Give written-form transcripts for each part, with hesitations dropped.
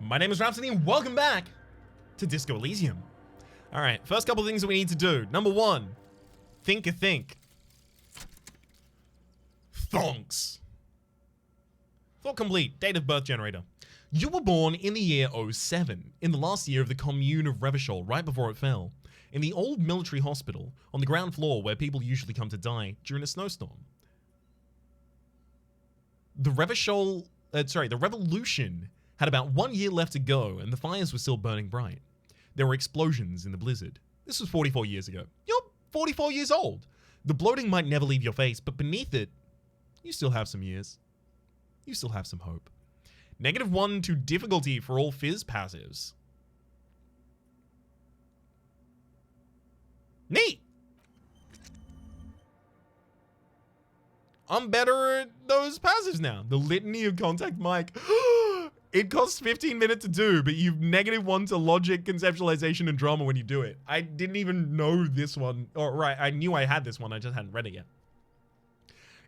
My name is Rhapsody and welcome back to Disco Elysium. Alright, first couple of things that we need to do. Number one, think a think. Thonks. Thought complete, date of birth generator. You were born in the year 07, in the last year of the commune of Revachol, right before it fell. In the old military hospital, on the ground floor where people usually come to die during a snowstorm. The revolution had about 1 year left to go, and the fires were still burning bright. There were explosions in the blizzard. This was 44 years ago. You're 44 years old. The bloating might never leave your face, but beneath it, you still have some years. You still have some hope. -1 to difficulty for all Fizz passives. Neat! I'm better at those passives now. The litany of contact mic. It costs 15 minutes to do, but you've -1 to logic, conceptualization, and drama when you do it. I didn't even know this one. Oh, right, I knew I had this one, I just hadn't read it yet.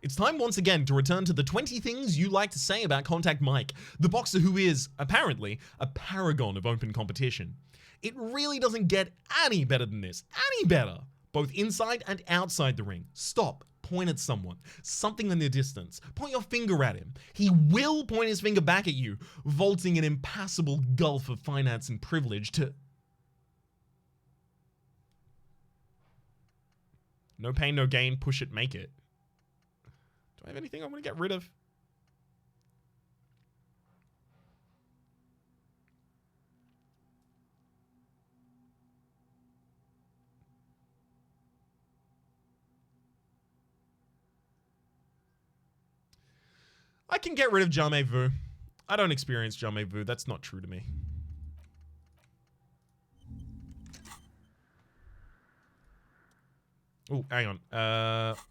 It's time once again to return to the 20 things you like to say about Contact Mike, the boxer who is, apparently, a paragon of open competition. It really doesn't get any better than this. Any better. Both inside and outside the ring. Stop. Point at someone. Something in the distance. Point your finger at him. He will point his finger back at you, vaulting an impassable gulf of finance and privilege to... No pain, no gain. Push it, make it. Do I have anything I want to get rid of? I can get rid of jamais vu. I don't experience jamais vu. That's not true to me. Oh, hang on.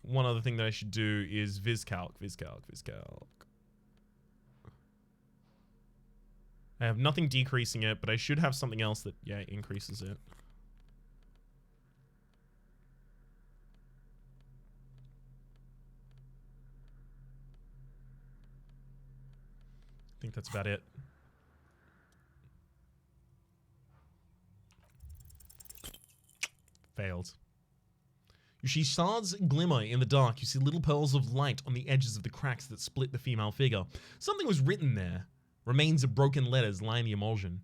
One other thing that I should do is VizCalc. I have nothing decreasing it, but I should have something else that, yeah, increases it. I think that's about it. Failed. You see shards glimmer in the dark. You see little pearls of light on the edges of the cracks that split the female figure. Something was written there. Remains of broken letters line the emulsion.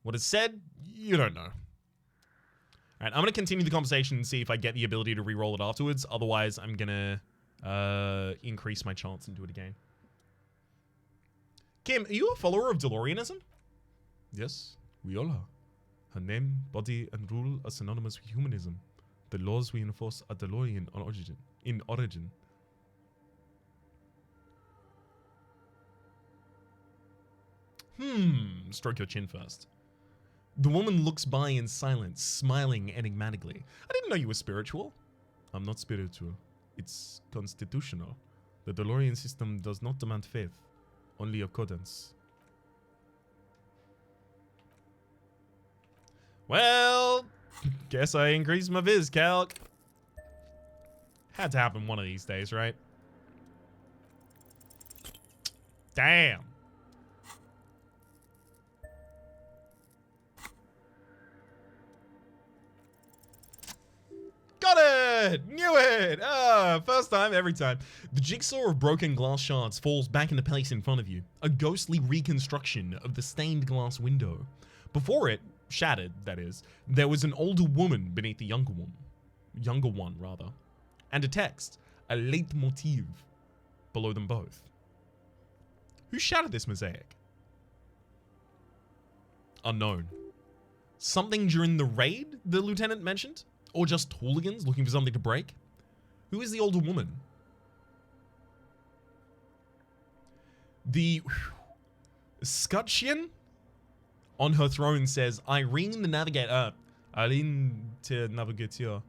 What is said, you don't know. Alright, I'm going to continue the conversation and see if I get the ability to re-roll it afterwards. Otherwise, I'm going to increase my chance and do it again. Kim, are you a follower of DeLoreanism? Yes, we all are. Her name, body, and rule are synonymous with humanism. The laws we enforce are DeLorean in origin. Stroke your chin first. The woman looks by in silence, smiling enigmatically. I didn't know you were spiritual. I'm not spiritual. It's constitutional. The DeLorean system does not demand faith. Only accordance. Well, guess I increased my VizCalc. Had to happen one of these days, right? Damn. Got it! Knew it! First time, every time. The jigsaw of broken glass shards falls back into place in front of you. A ghostly reconstruction of the stained glass window. Before it, shattered, that is, there was an older woman beneath the younger one, and a text, a leitmotiv, below them both. Who shattered this mosaic? Unknown. Something during the raid, the lieutenant mentioned? Or just hooligans looking for something to break? Who is the older woman? The Scutcheon on her throne says, Irene the Navigator. Irene the Navigator.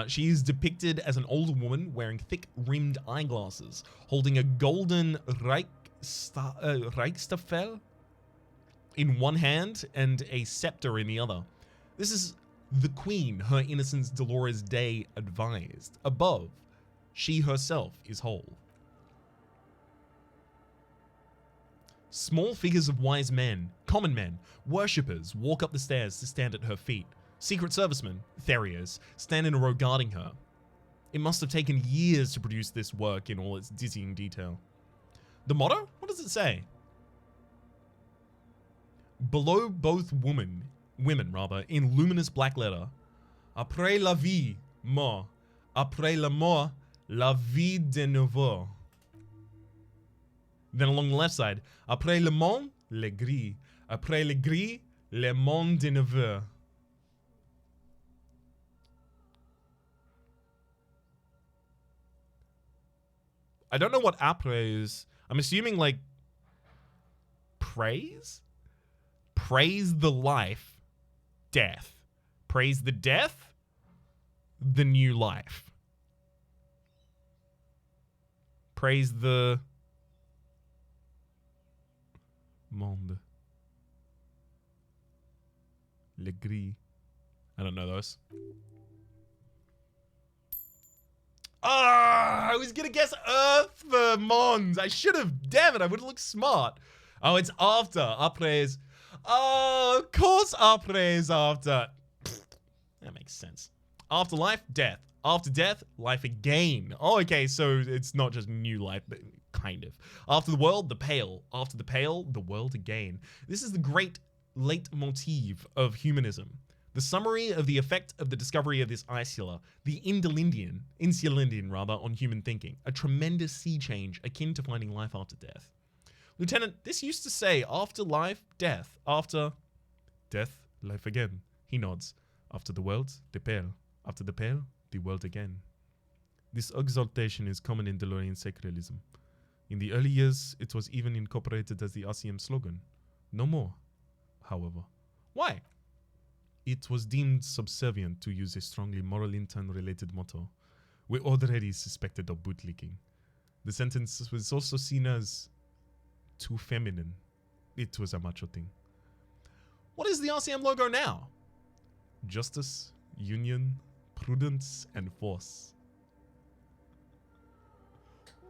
She is depicted as an older woman wearing thick-rimmed eyeglasses, holding a golden Reichstaffel in one hand and a scepter in the other. This is the Queen, her innocence Dolores Day advised. Above, she herself is whole. Small figures of wise men, common men, worshippers walk up the stairs to stand at her feet. Secret servicemen, Theriers, stand in a row guarding her. It must have taken years to produce this work in all its dizzying detail. The motto? What does it say? Below both women, in luminous black letter, Après la vie, mort. Après la mort, la vie de nouveau. Then along the left side, Après le monde, le gris. Après le gris, le monde de nouveau. I don't know what après is. I'm assuming like praise? Praise the life, death. Praise the death, the new life. Praise the monde. Le gris. I don't know those. Ah, I was gonna guess Earth for Mons. I should have. Damn it, I would have looked smart. Oh, it's after. Après is. Oh, of course après is after. That makes sense. Afterlife, death. After death, life again. Oh, okay, so it's not just new life, but kind of. After the world, the pale. After the pale, the world again. This is the great leitmotif of humanism. The summary of the effect of the discovery of this insula, the insulindian rather, on human thinking. A tremendous sea change akin to finding life after death. Lieutenant, this used to say after life, death. After death, life again. He nods. After the world, the pale. After the pale, the world again. This exaltation is common in DeLorean sacralism. In the early years, it was even incorporated as the RCM slogan. No more, however. Why? It was deemed subservient to use a strongly moral intent-related motto. We already suspected of bootlicking. The sentence was also seen as too feminine. It was a macho thing. What is the RCM logo now? Justice, union, prudence, and force.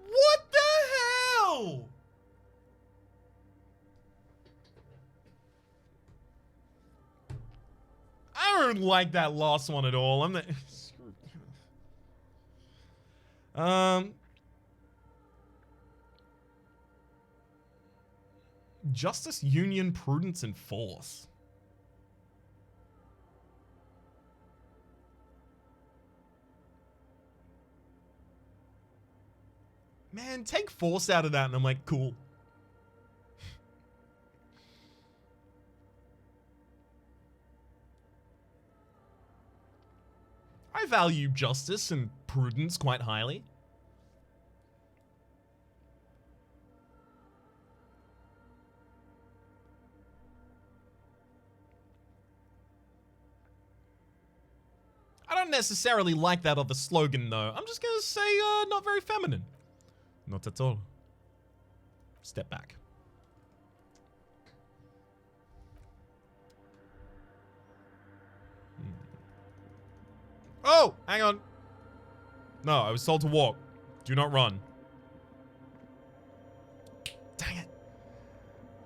What the hell? I don't like that last one at all. I'm not. Justice, union, prudence, and force. Man, take force out of that and I'm like, cool. I value justice and prudence quite highly. I don't necessarily like that other slogan though. I'm just gonna say not very feminine. Not at all. Step back. Oh, hang on. No, I was told to walk. Do not run. Dang it.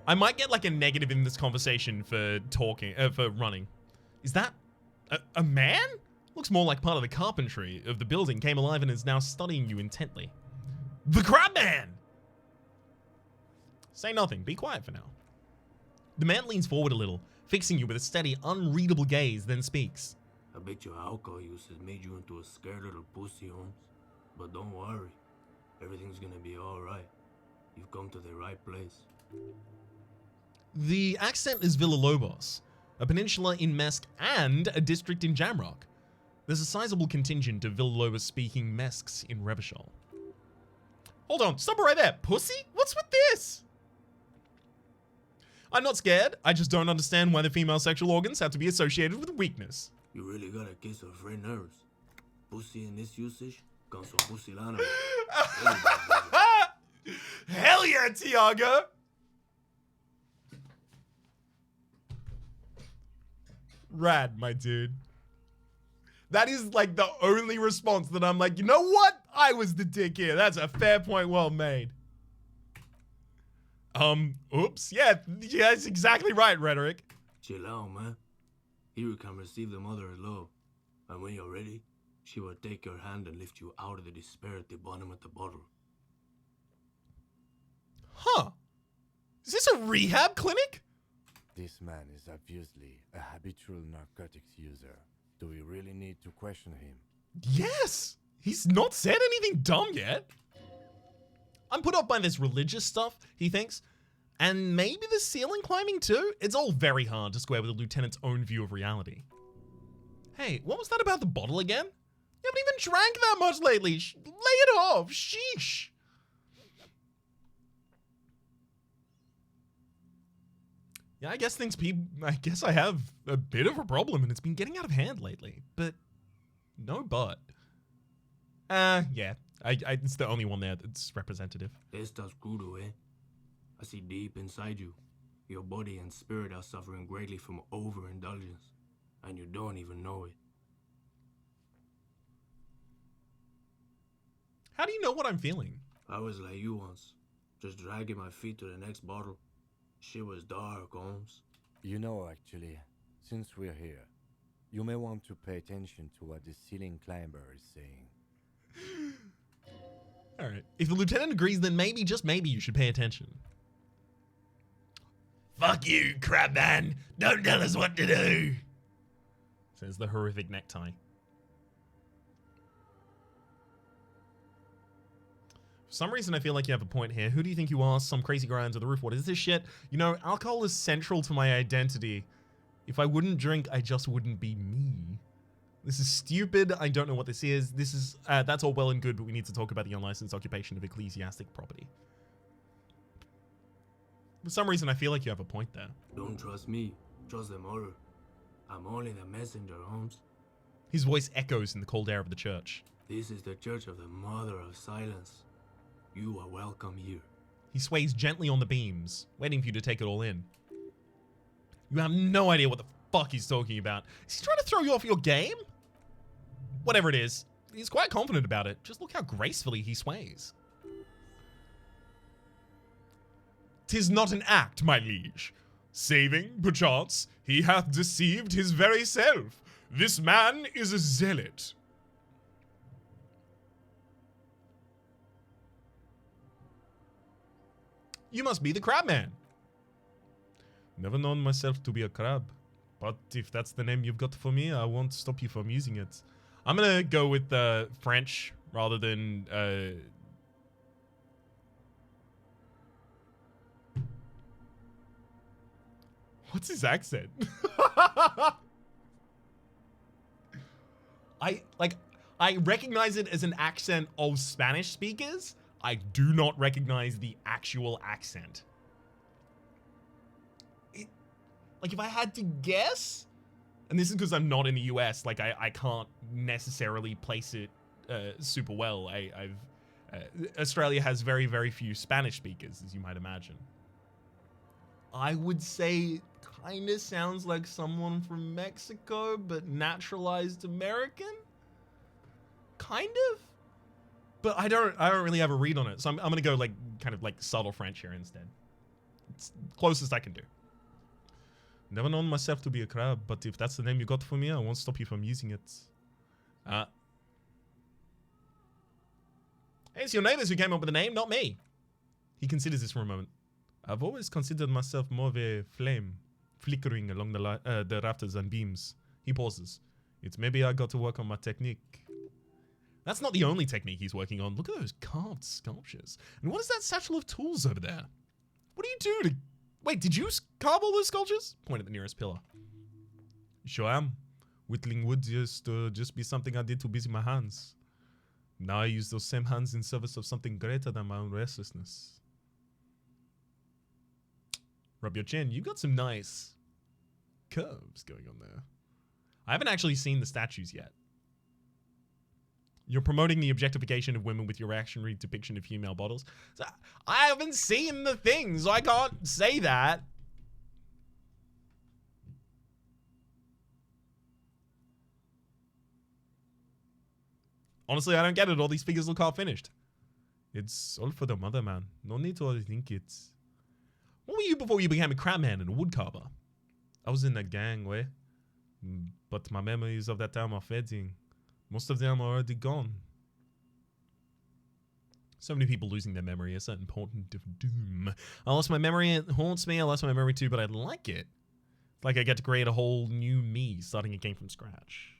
I might get like a negative in this conversation for talking, for running. Is that a man? Looks more like part of the carpentry of the building came alive and is now studying you intently. The Crab Man! Say nothing. Be quiet for now. The man leans forward a little, fixing you with a steady, unreadable gaze, then speaks. I bet your alcohol use has made you into a scared little pussy, Holmes. But don't worry. Everything's gonna be alright. You've come to the right place. The accent is Villalobos, a peninsula in Mesk and a district in Jamrock. There's a sizable contingent of Villalobos-speaking Mesks in Revachol. Hold on, stop it right there. Pussy? What's with this? I'm not scared. I just don't understand why the female sexual organs have to be associated with weakness. You really got a case of frayed nerves. Pussy in this usage comes from pusillanimous. Hell yeah, Tiago! Rad, my dude. That is like the only response that I'm like, you know what? I was the dick here. That's a fair point well made. Oops. Yeah, that's exactly right, Rhetoric. Chill out, man. Here you can receive the mother's love. And when you're ready, she will take your hand and lift you out of the despair at the bottom of the bottle. Huh. Is this a rehab clinic? This man is obviously a habitual narcotics user. Do we really need to question him? Yes. He's not said anything dumb yet. I'm put off by this religious stuff, he thinks. And maybe the ceiling climbing too? It's all very hard to square with the lieutenant's own view of reality. Hey, what was that about the bottle again? You haven't even drank that much lately. Lay it off. Sheesh. Yeah, I guess I have a bit of a problem and it's been getting out of hand lately. But no but. Yeah. It's the only one there that's representative. Estás crudo, eh? I see deep inside you. Your body and spirit are suffering greatly from overindulgence, and you don't even know it. How do you know what I'm feeling? I was like you once, just dragging my feet to the next bottle. Shit was dark, Holmes. You know, actually, since we're here, you may want to pay attention to what the ceiling climber is saying. Alright. If the lieutenant agrees, then maybe, just maybe, you should pay attention. Fuck you, crabman! Don't tell us what to do! Says the horrific necktie. For some reason, I feel like you have a point here. Who do you think you are? Some crazy guy under the roof. What is this shit? You know, alcohol is central to my identity. If I wouldn't drink, I just wouldn't be me. This is stupid. I don't know what this is. This is, that's all well and good, but we need to talk about the unlicensed occupation of ecclesiastic property. For some reason, I feel like you have a point there. Don't trust me. Trust the mother. I'm only the messenger, Holmes. His voice echoes in the cold air of the church. This is the church of the Mother of Silence. You are welcome here. He sways gently on the beams, waiting for you to take it all in. You have no idea what the fuck he's talking about. Is he trying to throw you off your game? Whatever it is, he's quite confident about it. Just look how gracefully he sways. 'Tis not an act, my liege. Saving, perchance, he hath deceived his very self. This man is a zealot. You must be the crab man. Never known myself to be a crab. But if that's the name you've got for me, I won't stop you from using it. I'm gonna go with French rather than what's his accent? I recognize it as an accent of Spanish speakers. I do not recognize the actual accent. Like, if I had to guess, and this is because I'm not in the US, like, I can't necessarily place it super well. Australia has very, very few Spanish speakers, as you might imagine. I would say it kind of sounds like someone from Mexico, but naturalized American? Kind of? But I don't really have a read on it, so I'm gonna go like kind of like subtle French here instead. It's closest I can do. Never known myself to be a crab, but if that's the name you got for me, I won't stop you from using it. Hey, it's your neighbors who came up with the name, not me. He considers this for a moment. I've always considered myself more of a flame, flickering along the rafters and beams. He pauses. It's maybe I got to work on my technique. That's not the only technique he's working on. Look at those carved sculptures. And what is that satchel of tools over there? What do you do to... Wait, did you carve all those sculptures? Point at the nearest pillar. Sure am. Whittling wood used to just be something I did to busy my hands. Now I use those same hands in service of something greater than my own restlessness. Rub your chin. You got some nice curves going on there. I haven't actually seen the statues yet. You're promoting the objectification of women with your reactionary depiction of female models. So I haven't seen the thing, so I can't say that. Honestly, I don't get it. All these figures look half finished. It's all for the mother, man. No need to overthink it. What were you before you became a crabman and a woodcarver? I was in a gang, way. But my memories of that time are fading. Most of them are already gone. So many people losing their memory is an important of doom. I lost my memory, it haunts me. I lost my memory too, but I like it. It's like I get to create a whole new me, starting again from scratch.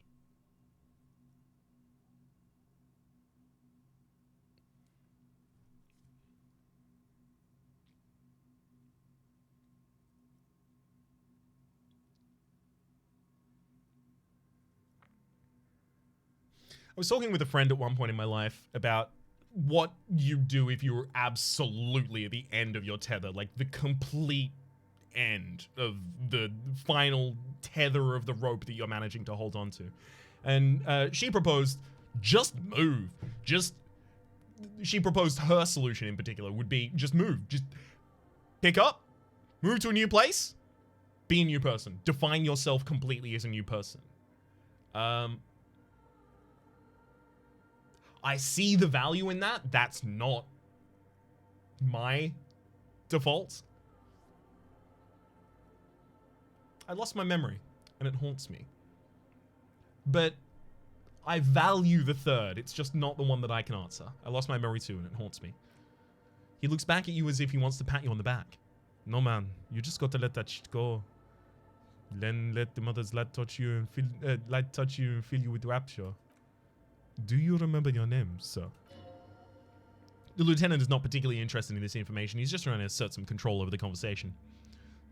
I was talking with a friend at one point in my life about what you do if you're absolutely at the end of your tether, like the complete end of the final tether of the rope that you're managing to hold on to. And she proposed, just move. She proposed her solution in particular would be just move. Just pick up, move to a new place, be a new person. Define yourself completely as a new person. I see the value in that. That's not my default. I lost my memory, and it haunts me. But I value the third. It's just not the one that I can answer. I lost my memory too, and it haunts me. He looks back at you as if he wants to pat you on the back. No, man. You just got to let that shit go. Then let the mother's light touch you and fill you with rapture. Do you remember your name, sir? The lieutenant is not particularly interested in this information. He's just trying to assert some control over the conversation.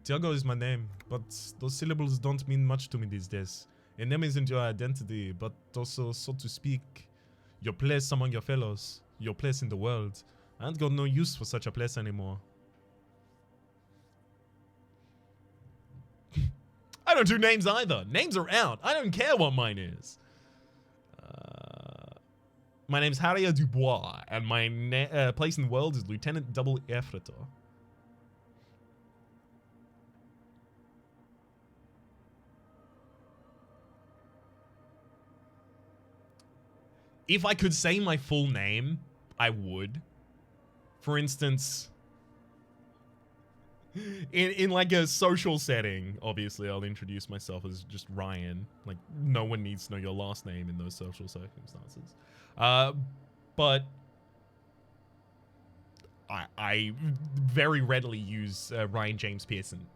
Tiago is my name, but those syllables don't mean much to me these days. A name isn't your identity, but also, so to speak, your place among your fellows, your place in the world. I ain't got no use for such a place anymore. I don't do names either. Names are out. I don't care what mine is. My name's Harrier Dubois, and my place in the world is Lieutenant Double Efretor. If I could say my full name, I would. For instance, in like a social setting, obviously I'll introduce myself as just Ryan. Like, no one needs to know your last name in those social circumstances. But I very readily use Ryan James Pearson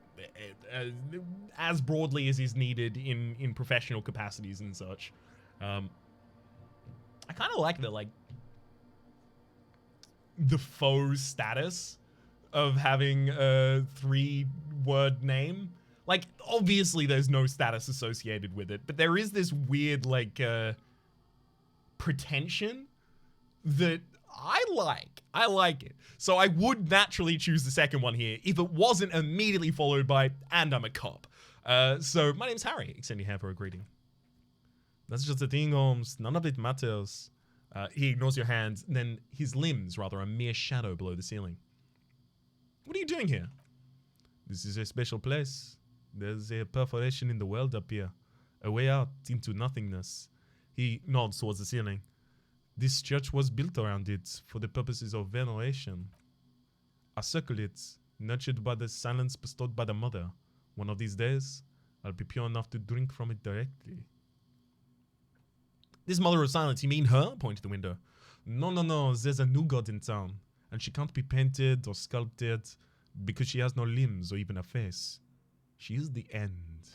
as broadly as is needed in professional capacities and such. I kind of like the faux status of having a 3-word name. Like, obviously there's no status associated with it, but there is this weird pretension that I like it. So I would naturally choose the second one here if it wasn't immediately followed by, and I'm a cop. So my name's Harry. Extend your hand for a greeting. That's just the thing, Holmes. None of it matters. He ignores your hands, then his limbs, rather, a mere shadow below the ceiling. What are you doing here? This is a special place. There's a perforation in the world up here. A way out into nothingness. He nods towards the ceiling. This church was built around it for the purposes of veneration. I circle it, nurtured by the silence bestowed by the mother. One of these days, I'll be pure enough to drink from it directly. This mother of silence, you mean her? Point to the window. No. There's a new god in town, and she can't be painted or sculpted because she has no limbs or even a face. She is the end.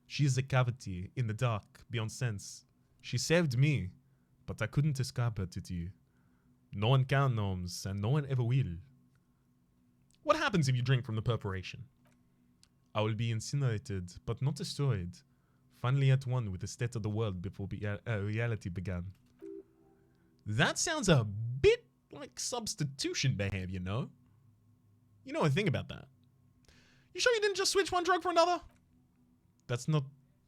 She is a cavity in the dark, beyond sense. She saved me, but I couldn't escape her to you. No one can, Gnomes, and no one ever will. What happens if you drink from the perforation? I will be incinerated, but not destroyed. Finally at one with the state of the world before reality began. That sounds a bit like substitution behavior, no? You know a thing about that. You sure you didn't just switch one drug for another? That's not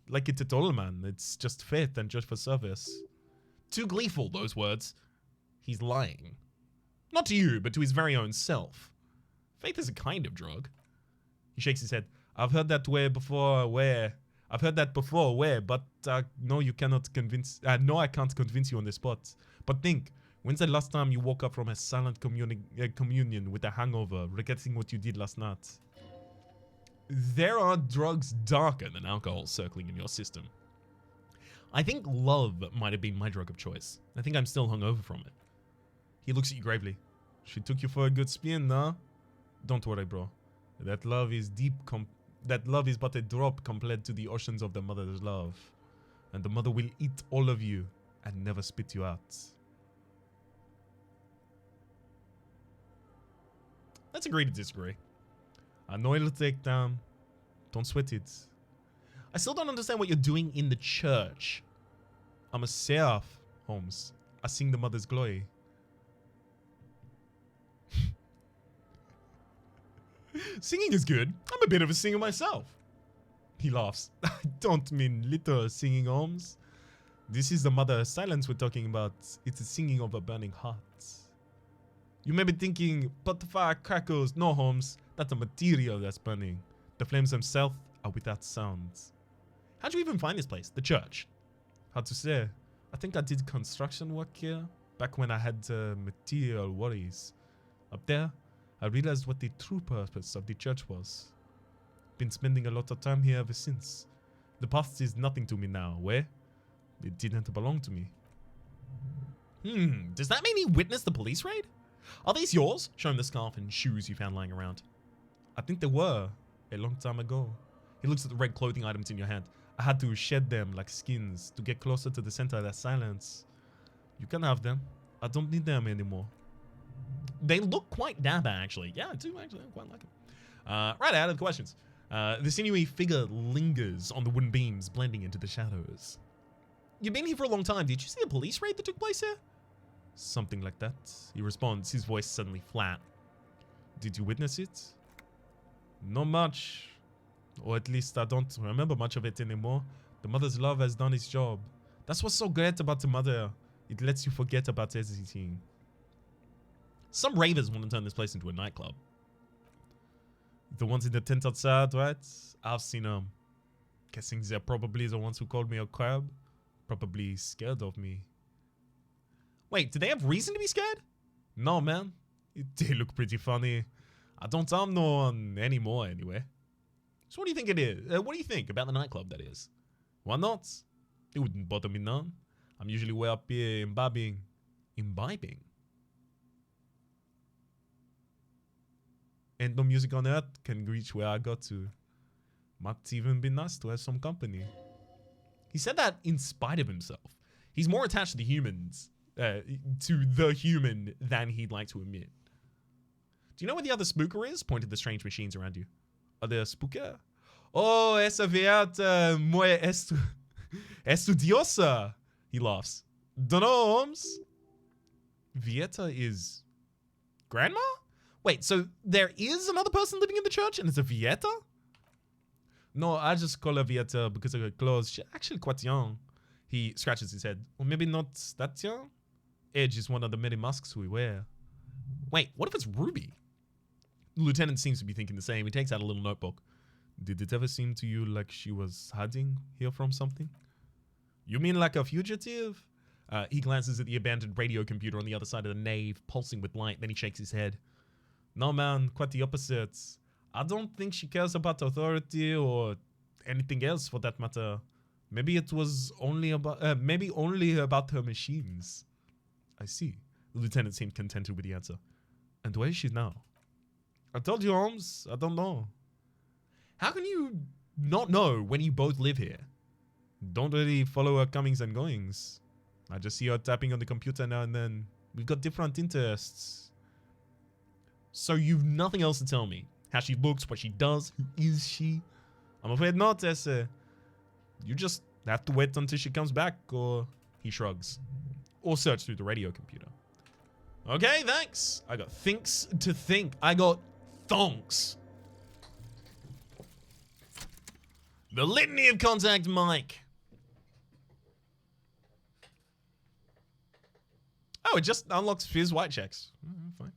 like it at all, man. It's just faith and just for service. Too gleeful, those words. He's lying. Not to you, but to his very own self. Faith is a kind of drug. He shakes his head. I've heard that way before, where? I've heard that before, where? But no, you cannot convince... no, I can't convince you on the spot. But think, When's the last time you woke up from a silent communion with a hangover, regretting what you did last night? There are drugs darker than alcohol circling in your system. I think love might have been my drug of choice. I think I'm still hungover from it. He looks at you gravely. She took you for a good spin, nah? Don't worry, bro. That love is that love is but a drop compared to the oceans of the mother's love. And the mother will eat all of you and never spit you out. Let's agree to disagree. I know it'll take time. Don't sweat it. I still don't understand what you're doing in the church. I'm a seraph, Holmes. I sing the mother's glory. Singing is good. I'm a bit of a singer myself. He laughs. I don't mean little singing, Holmes. This is the mother of silence we're talking about. It's the singing of a burning heart. You may be thinking, but the fire crackles. No, Holmes. That's the material that's burning. The flames themselves are without sounds. How'd you even find this place? The church? Hard to say. I think I did construction work here back when I had material worries. Up there, I realized what the true purpose of the church was. Been spending a lot of time here ever since. The past is nothing to me now. Where? It didn't belong to me. Does that mean he witnessed the police raid? Are these yours? Show him the scarf and shoes you found lying around. I think they were. A long time ago. He looks at the red clothing items in your hand. I had to shed them like skins to get closer to the center of that silence. You can have them. I don't need them anymore. They look quite dapper, actually. Yeah, I do actually. I quite like them. Right out of the questions. The sinewy figure lingers on the wooden beams, blending into the shadows. You've been here for a long time. Did you see the police raid that took place here? Something like that. He responds, his voice suddenly flat. Did you witness it? Not much. Or at least I don't remember much of it anymore. The mother's love has done its job. That's what's so great about the mother. It lets you forget about everything. Some ravers want to turn this place into a nightclub. The ones in the tent outside, right? I've seen them. Guessing they're probably the ones who called me a crab. Probably scared of me. Wait, do they have reason to be scared? No, man. They look pretty funny. I don't harm no one anymore, anyway. So what do you think it is? What do you think about the nightclub, that is? Why not? It wouldn't bother me none. I'm usually way up here imbibing. Imbibing? And no music on earth can reach where I got to. Might even be nice to have some company. He said that in spite of himself. He's more attached to the humans, to the human, than he'd like to admit. Do you know where the other spooker is? Pointed the strange machines around you. Are there spooker? Oh, esa vieta muy estudiosa. He laughs. Dunno, Holmes. Vieta is grandma? Wait, so there is another person living in the church and it's a Vieta? No, I just call her Vieta because of her clothes. She's actually quite young. He scratches his head. Or maybe not that young? Age is one of the many masks we wear. Wait, what if it's Ruby? The lieutenant seems to be thinking the same. He takes out a little notebook. Did it ever seem to you like she was hiding here from something? You mean like a fugitive? He glances at the abandoned radio computer on the other side of the nave, pulsing with light. Then he shakes his head. No, man, quite the opposite. I don't think she cares about authority or anything else for that matter. Maybe it was only about, maybe only about her machines. I see. The lieutenant seemed contented with the answer. And where is she now? I told you, Holmes. I don't know. How can you not know when you both live here? Don't really follow her comings and goings. I just see her tapping on the computer now and then. We've got different interests. So you've nothing else to tell me? How she looks, what she does, who is she? I'm afraid not, Tessa. You just have to wait until she comes back, or... He shrugs. Or search through the radio computer. Okay, thanks. I got thinks to think. I got thonks. The litany of contact Mike. Oh, it just unlocks Fizz white checks. Fine.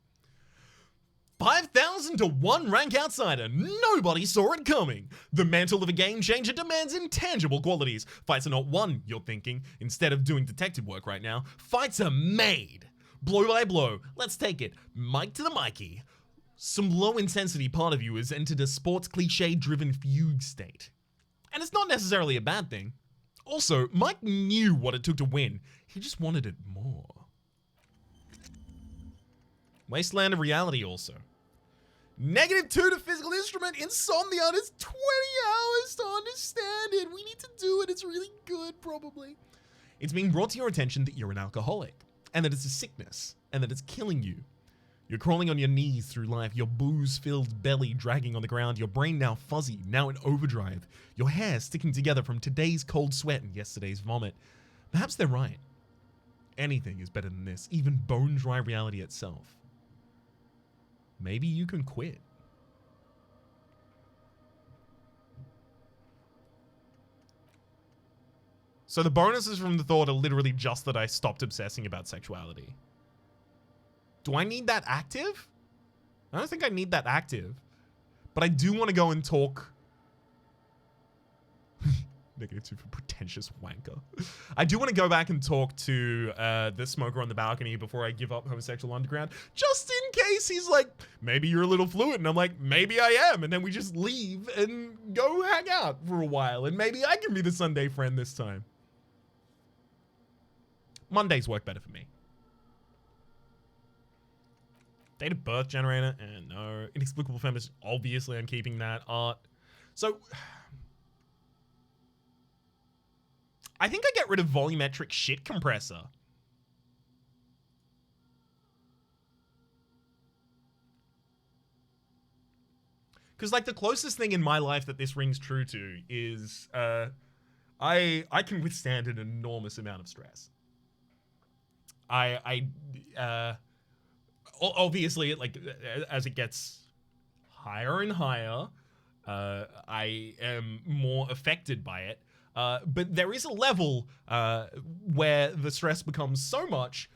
5,000 to 1 rank outsider. Nobody saw it coming. The mantle of a game changer demands intangible qualities. Fights are not won, you're thinking. Instead of doing detective work right now, fights are made. Blow by blow, let's take it. Mic to the Mikey. Some low-intensity part of you has entered a sports cliche-driven fugue state. And it's not necessarily a bad thing. Also, Mike knew what it took to win. He just wanted it more. Wasteland of Reality also. -2 to physical instrument. Insomnia is 20 hours to understand it. We need to do it. It's really good, probably. It's being brought to your attention that you're an alcoholic, and that it's a sickness, and that it's killing you. You're crawling on your knees through life, your booze-filled belly dragging on the ground, your brain now fuzzy, now in overdrive, your hair sticking together from today's cold sweat and yesterday's vomit. Perhaps they're right. Anything is better than this, even bone-dry reality itself. Maybe you can quit. So the bonuses from the thought are literally just that I stopped obsessing about sexuality. Do I need that active? I don't think I need that active. But I do want to go and talk. -2 for pretentious wanker. I do want to go back and talk to the smoker on the balcony before I give up homosexual underground. Just in case he's like, maybe you're a little fluid. And I'm like, maybe I am. And then we just leave and go hang out for a while. And maybe I can be the Sunday friend this time. Mondays work better for me. Date of birth generator, and no. Inexplicable feminist, obviously I'm keeping that. Art. So, I think I get rid of volumetric shit compressor. Because, like, the closest thing in my life that this rings true to is, I can withstand an enormous amount of stress. Obviously, like, as it gets higher and higher, I am more affected by it. But there is a level where the stress becomes so much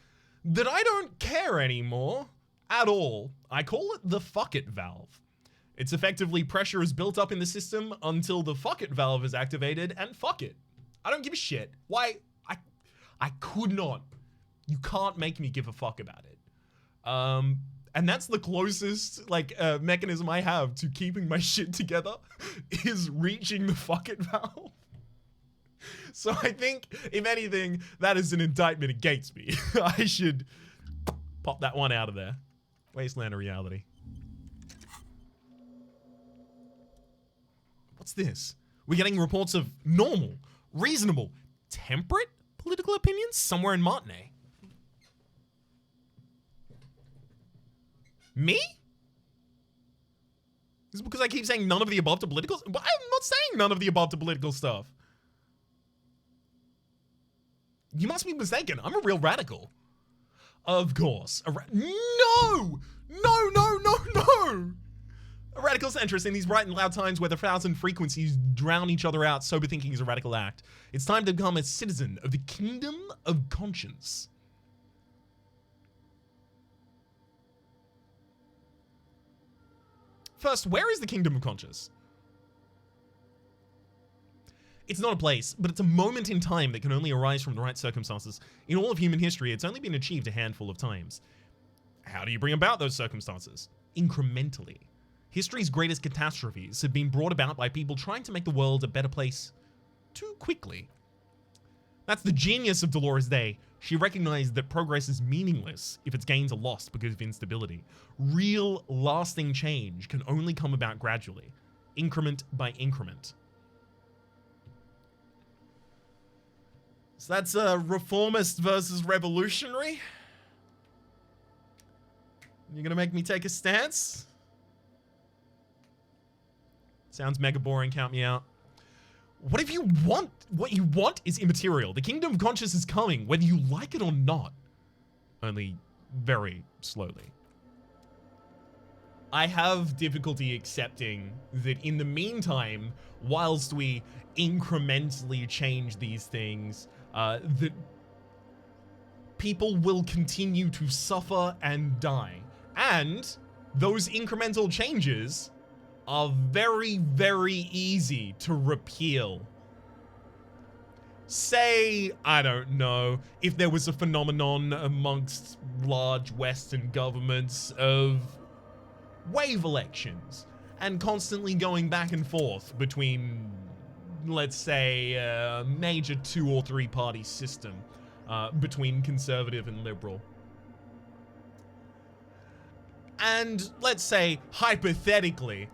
that I don't care anymore at all. I call it the fuck it valve. It's effectively pressure is built up in the system until the fuck it valve is activated, and fuck it. I don't give a shit. Why? I could not. You can't make me give a fuck about it. And that's the closest, like, mechanism I have to keeping my shit together is reaching the fuck it valve. So I think, if anything, that is an indictment against me. I should pop that one out of there. Wasteland of Reality. What's this? We're getting reports of normal, reasonable, temperate political opinions somewhere in Martinez. Me? Is it because I keep saying none of the above to political? I'm not saying none of the above to political stuff. You must be mistaken. I'm a real radical. Of course. No! No, no, no, no! A radical centrist in these bright and loud times where the 1,000 frequencies drown each other out, sober thinking is a radical act. It's time to become a citizen of the kingdom of conscience. First, where is the kingdom of conscience? It's not a place, but it's a moment in time that can only arise from the right circumstances. In all of human history, it's only been achieved a handful of times. How do you bring about those circumstances? Incrementally. History's greatest catastrophes have been brought about by people trying to make the world a better place too quickly. That's the genius of Dolores Day. She recognized that progress is meaningless if its gains are lost because of instability. Real, lasting change can only come about gradually, increment by increment. So that's reformist versus revolutionary. You're gonna make me take a stance? Sounds mega boring, count me out. What if you want? What you want is immaterial. The kingdom of conscience is coming, whether you like it or not. Only very slowly. I have difficulty accepting that in the meantime, whilst we incrementally change these things, that people will continue to suffer and die. And those incremental changes are very, very easy to repeal. say, I don't know, if there was a phenomenon amongst large Western governments of wave elections and constantly going back and forth between, let's say, a major 2 or 3 party system between conservative and liberal. And let's say, hypothetically,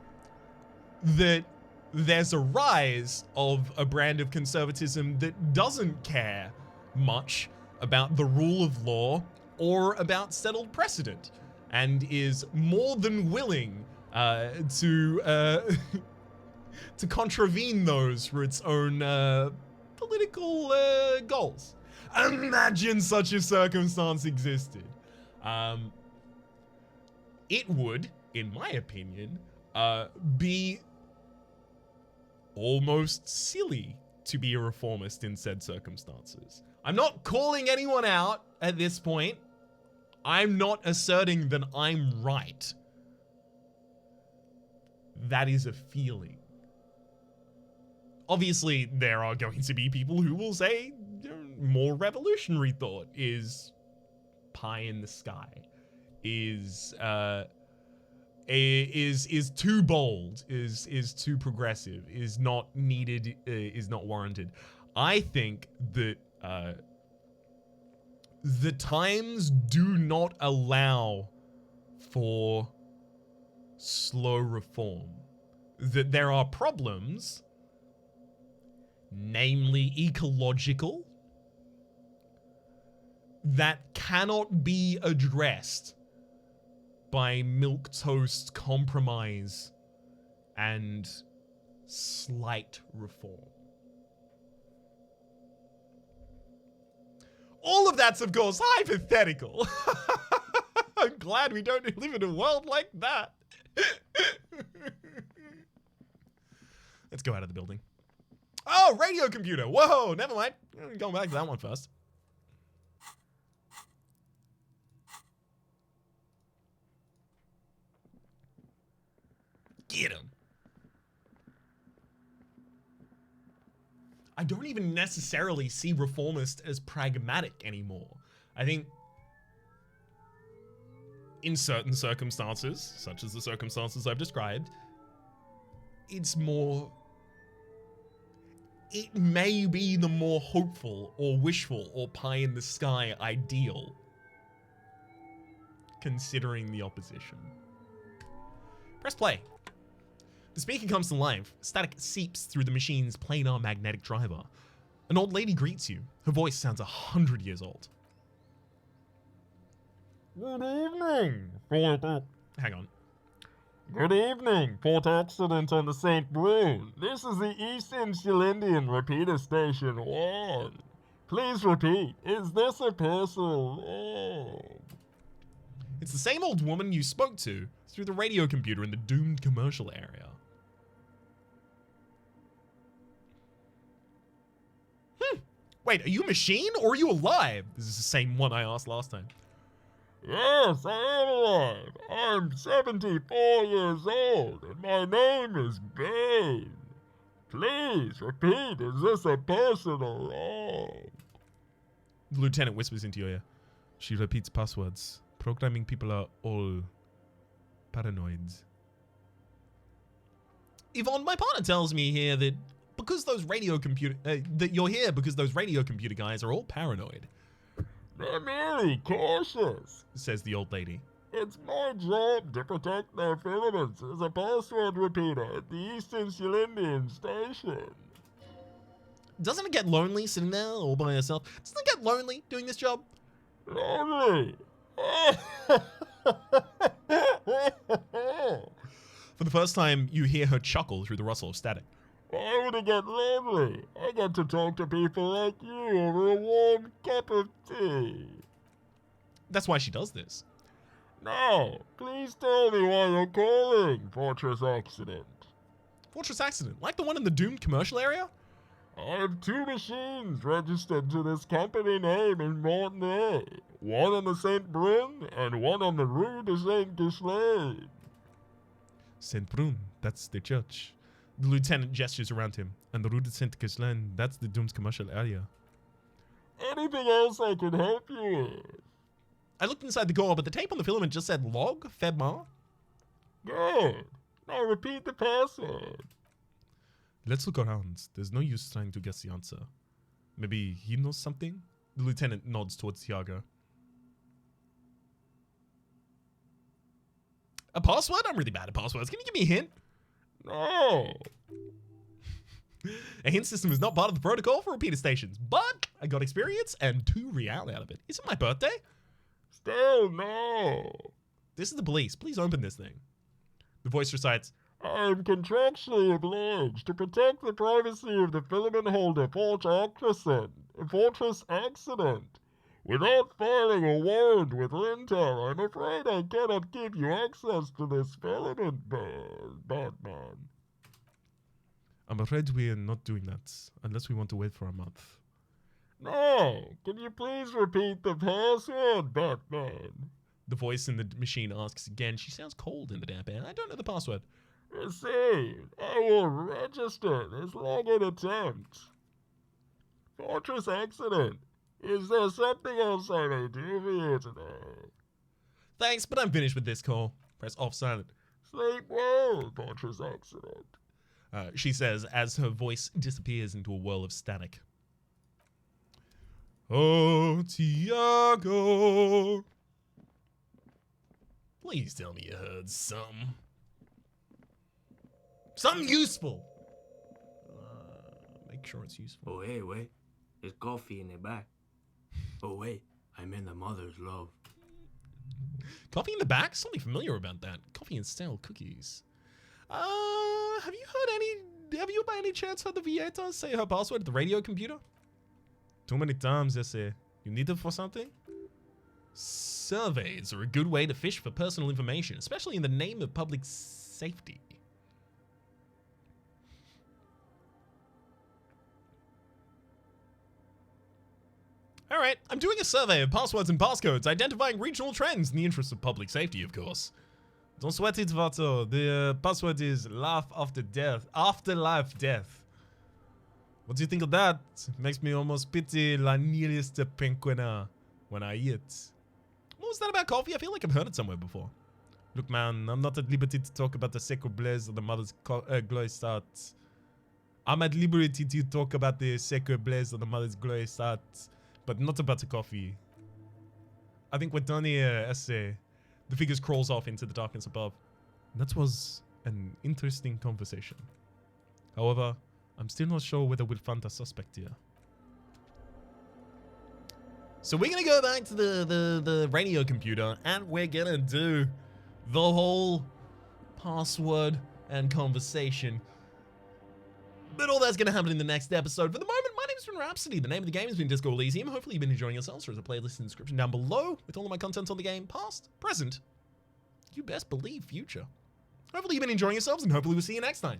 that there's a rise of a brand of conservatism that doesn't care much about the rule of law or about settled precedent, and is more than willing to to contravene those for its own political goals. Imagine such a circumstance existed. It would, in my opinion, be almost silly to be a reformist in said circumstances. I'm not calling anyone out at this point. I'm not asserting that I'm right. That is a feeling. Obviously, there are going to be people who will say more revolutionary thought is pie in the sky, is too bold, is too progressive, is not needed, is not warranted. I think that the times do not allow for slow reform. That there are problems, namely ecological, that cannot be addressed by milquetoast compromise and slight reform. All of that's, of course, hypothetical. I'm glad we don't live in a world like that. Let's go out of the building. Oh, radio computer. Whoa, never mind. Going back to that one first. Get him. I don't even necessarily see reformist as pragmatic anymore. I think in certain circumstances, such as the circumstances I've described, it's more... It may be the more hopeful or wishful or pie-in-the-sky ideal, considering the opposition. Press play. The speaker comes to life. Static seeps through the machine's planar magnetic driver. An old lady greets you. Her voice sounds 100 years old. Good evening, Port. Hang on. Good evening, Port Accident on the St. Brune. This is the Eastern Shilindian repeater station 1. Please repeat. Is this a parcel? Oh. It's the same old woman you spoke to through the radio computer in the doomed commercial area. Wait, are you a machine or are you alive? This is the same one I asked last time. Yes, I am alive. I'm 74 years old, and my name is Bane. Please repeat, is this a personal? Oh. The lieutenant whispers into your ear. She repeats passwords. Programming people are all paranoids. Yvonne, my partner tells me here that because those radio computer that you're here because those radio computer guys are all paranoid. They're merely cautious, says the old lady. It's my job to protect their filaments as a password repeater at the Eastern Shilindian station. Doesn't it get lonely sitting there all by yourself? Doesn't it get lonely doing this job? Lonely? For the first time, you hear her chuckle through the rustle of static. Why would it get lonely? I get to talk to people like you over a warm cup of tea. That's why she does this. Now, please tell me why you're calling, Fortress Accident. Fortress Accident? Like the one in the doomed commercial area? I have 2 machines registered to this company name in Montenay. One on the St. Brune and one on the Rue de Saint Ghislaine. St. Brune, that's the church. The lieutenant gestures around him. And the Rue de Saint-Ghislain, that's the Doom's commercial area. Anything else I can help you with? I looked inside the core, but the tape on the filament just said log Febmar. Good. Now repeat the password. Let's look around. There's no use trying to guess the answer. Maybe he knows something? The lieutenant nods towards Tiago. A password? I'm really bad at passwords. Can you give me a hint? No. A hint system is not part of the protocol for repeater stations, but I got experience and 2 real out of it. Is it my birthday? Still no. This is the police. Please open this thing. The voice recites, I'm contractually obliged to protect the privacy of the filament holder Fortress Accident. Without filing a warrant with Lintel, I'm afraid I cannot give you access to this filament, Batman. I'm afraid we are not doing that, unless we want to wait for a month. No, can you please repeat the password, Batman? The voice in the machine asks again. She sounds cold in the damp air. I don't know the password. Received. I will register this login attempt. Fortress Accident. Is there something else I may do for you today? Thanks, but I'm finished with this call. Press off silent. Sleep well, Fortress Accident. She says as her voice disappears into a whirl of static. Oh, Tiago. Please tell me you heard something. Something useful. Make sure it's useful. Oh, hey, wait. There's coffee in the back. Oh, wait. I meant the mother's love. Coffee in the back? Something familiar about that. Coffee and stale cookies. Have you by any chance heard the Vieta say her password at the radio computer? Too many times, they say. You need it for something? Surveys are a good way to fish for personal information, especially in the name of public safety. Alright, I'm doing a survey of passwords and passcodes, identifying regional trends in the interest of public safety, of course. Don't sweat it, Vato. The password is laugh after death. Afterlife death. What do you think of that? Makes me almost pity la nihilist penguina when I eat. What was that about coffee? I feel like I've heard it somewhere before. Look, man, I'm not at liberty to talk about the sacred blaze of the mother's glory start. I'm at liberty to talk about the sacred blaze of the mother's glory start, but not about the coffee. I think we're done here, essay. The figures crawls off into the darkness above. That was an interesting conversation. However, I'm still not sure whether we'll find a suspect here. So we're gonna go back to the radio computer and we're gonna do the whole password and conversation. But all that's gonna happen in the next episode. For the moment, my name's been Rhapsody. The name of the game has been Disco Elysium. Hopefully you've been enjoying yourselves. There's a playlist in the description down below with all of my content on the game, past, present, you best believe future. Hopefully you've been enjoying yourselves and hopefully we'll see you next time.